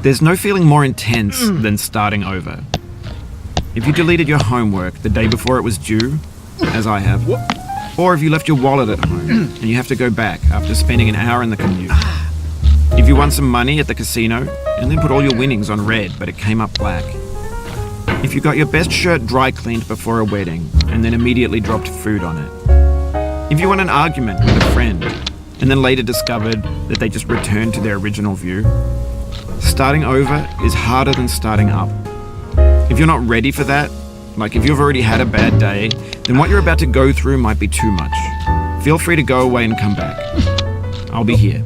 There's no feeling more intense than starting over. If you deleted your homework the day before it was due, as I have, or if you left your wallet at home and you have to go back after spending an hour in the commute. If you won some money at the casino and then put all your winnings on red but it came up black. If you got your best shirt dry cleaned before a wedding and then immediately dropped food on it. If you won an argument with a friend and then later discovered that they just returned to their original view. Starting over is harder than starting up. If you're not ready for that, like if you've already had a bad day, then what you're about to go through might be too much. Feel free to go away and come back. I'll be here.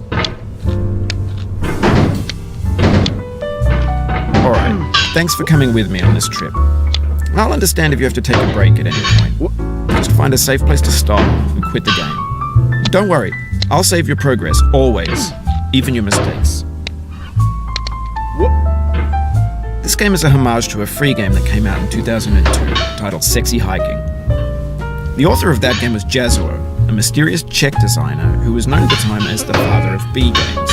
Alright, thanks for coming with me on this trip. I'll understand if you have to take a break at any point. Just find a safe place to stop and quit the game. Don't worry, I'll save your progress, always, even your mistakes. This game is a homage to a free game that came out in 2002, titled Sexy Hiking. The author of that game was Jazzuo, a mysterious Czech designer who was known at the time as the father of B games.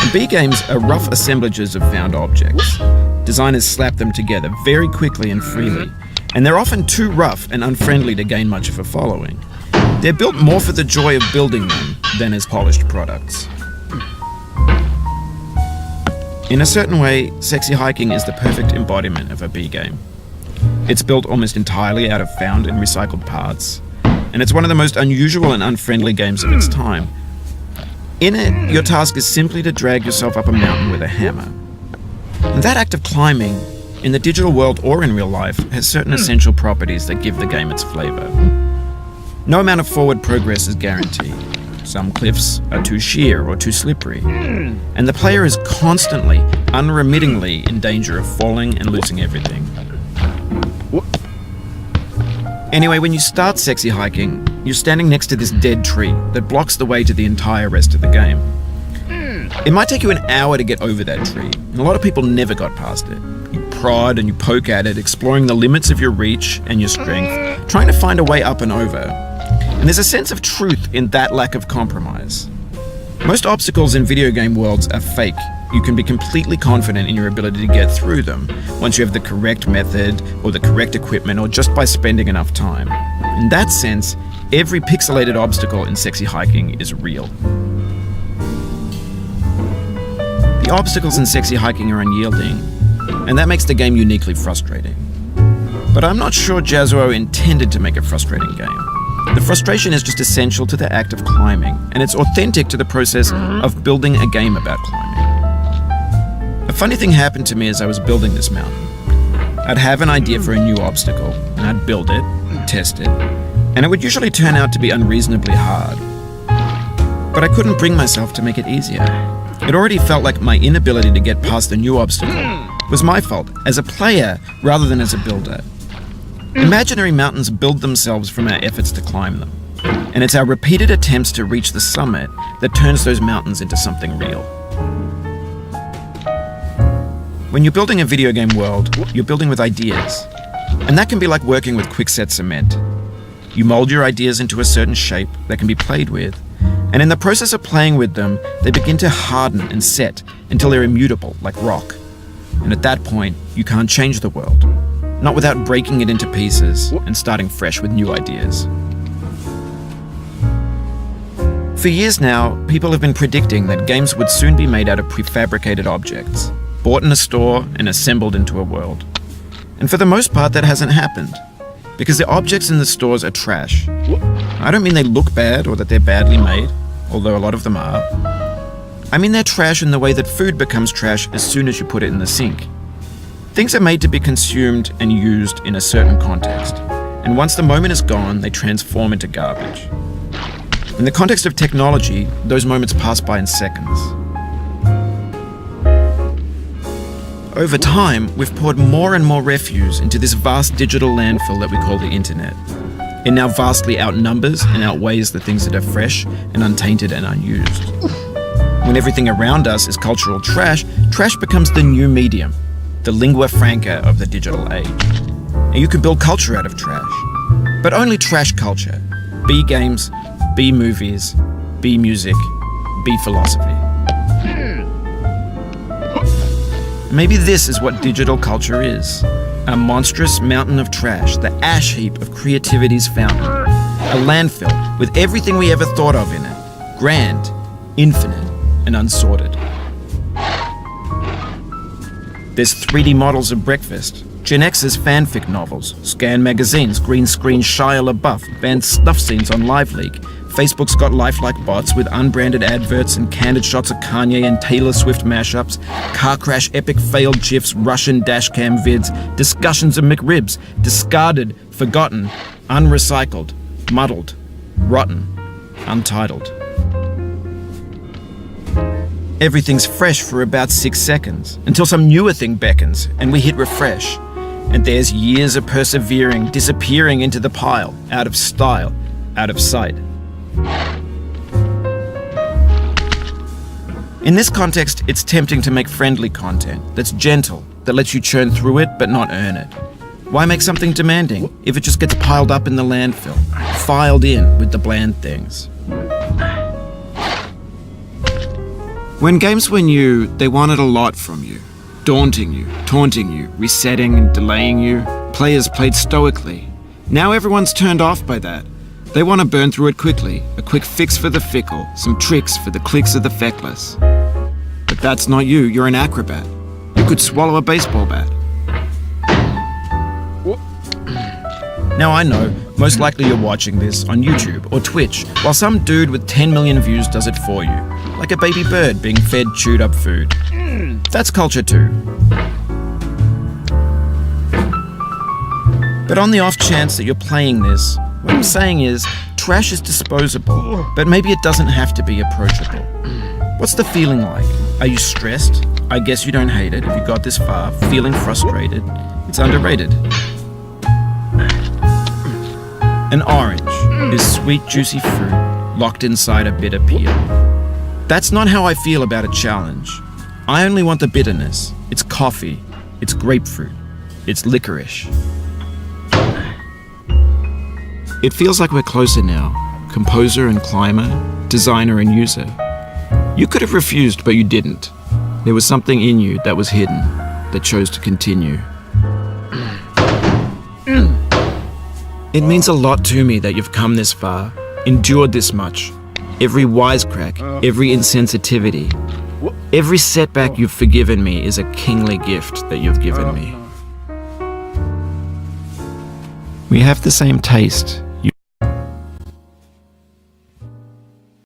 And B games are rough assemblages of found objects. Designers slap them together very quickly and freely, and they're often too rough and unfriendly to gain much of a following. They're built more for the joy of building them than as polished products. In a certain way, Sexy Hiking is the perfect embodiment of a B game. It's built almost entirely out of found and recycled parts, and it's one of the most unusual and unfriendly games of its time. In it, your task is simply to drag yourself up a mountain with a hammer. And that act of climbing, in the digital world or in real life, has certain essential properties that give the game its flavor. No amount of forward progress is guaranteed. Some cliffs are too sheer or too slippery, and the player is constantly, unremittingly in danger of falling and losing everything. Anyway, when you start Sexy Hiking, you're standing next to this dead tree that blocks the way to the entire rest of the game. It might take you an hour to get over that tree, and a lot of people never got past it. You prod and you poke at it, exploring the limits of your reach and your strength, trying to find a way up and over. And there's a sense of truth in that lack of compromise. Most obstacles in video game worlds are fake. You can be completely confident in your ability to get through them once you have the correct method or the correct equipment or just by spending enough time. In that sense, every pixelated obstacle in Sexy Hiking is real. The obstacles in Sexy Hiking are unyielding, and that makes the game uniquely frustrating. But I'm not sure Jazzuo intended to make a frustrating game. The frustration is just essential to the act of climbing, and it's authentic to the process of building a game about climbing. A funny thing happened to me as I was building this mountain. I'd have an idea for a new obstacle, and I'd build it, test it, and it would usually turn out to be unreasonably hard. But I couldn't bring myself to make it easier. It already felt like my inability to get past the new obstacle was my fault, as a player rather than as a builder. Imaginary mountains build themselves from our efforts to climb them, and it's our repeated attempts to reach the summit that turns those mountains into something real. When you're building a video game world, you're building with ideas, and that can be like working with quickset cement. You mold your ideas into a certain shape that can be played with, and in the process of playing with them, they begin to harden and set until they're immutable, like rock. And at that point, you can't change the world. Not without breaking it into pieces and starting fresh with new ideas. For years now, people have been predicting that games would soon be made out of prefabricated objects, bought in a store and assembled into a world. And for the most part, that hasn't happened, because the objects in the stores are trash. I don't mean they look bad or that they're badly made, although a lot of them are. I mean they're trash in the way that food becomes trash as soon as you put it in the sink. Things are made to be consumed and used in a certain context, and once the moment is gone, they transform into garbage. In the context of technology, those moments pass by in seconds. Over time, we've poured more and more refuse into this vast digital landfill that we call the internet. It now vastly outnumbers and outweighs the things that are fresh and untainted and unused. When everything around us is cultural trash, trash becomes the new medium, the lingua franca of the digital age. And you can build culture out of trash, but only trash culture. B games, B movies, B music, B philosophy. Maybe this is what digital culture is. A monstrous mountain of trash, the ash heap of creativity's fountain. A landfill with everything we ever thought of in it. Grand, infinite, and unsorted. There's 3D models of breakfast, Gen X's fanfic novels, Scan magazines, green screen Shia LaBeouf, banned snuff scenes on LiveLeak. Facebook's got lifelike bots with unbranded adverts and candid shots of Kanye and Taylor Swift mashups, car crash epic failed GIFs, Russian dashcam vids, discussions of McRibs, discarded, forgotten, unrecycled, muddled, rotten, untitled. Everything's fresh for about 6 seconds, until some newer thing beckons and we hit refresh. And there's years of persevering, disappearing into the pile, out of style, out of sight. In this context, it's tempting to make friendly content that's gentle, that lets you churn through it but not earn it. Why make something demanding if it just gets piled up in the landfill, filed in with the bland things? When games were new, they wanted a lot from you. Daunting you, taunting you, resetting and delaying you. Players played stoically. Now everyone's turned off by that. They want to burn through it quickly, a quick fix for the fickle, some tricks for the clicks of the feckless. But that's not you, you're an acrobat. You could swallow a baseball bat. Now I know, most likely you're watching this on YouTube or Twitch, while some dude with 10 million views does it for you, like a baby bird being fed chewed up food. That's culture too. But on the off chance that you're playing this, what I'm saying is, trash is disposable, but maybe it doesn't have to be approachable. What's the feeling like? Are you stressed? I guess you don't hate it if you got this far. Feeling frustrated? It's underrated. An orange is sweet, juicy fruit locked inside a bitter peel. That's not how I feel about a challenge. I only want the bitterness. It's coffee. It's grapefruit. It's licorice. It feels like we're closer now, composer and climber, designer and user. You could have refused, but you didn't. There was something in you that was hidden, that chose to continue. It means a lot to me that you've come this far, endured this much. Every wisecrack, every insensitivity, every setback you've forgiven me is a kingly gift that you've given me. We have the same taste.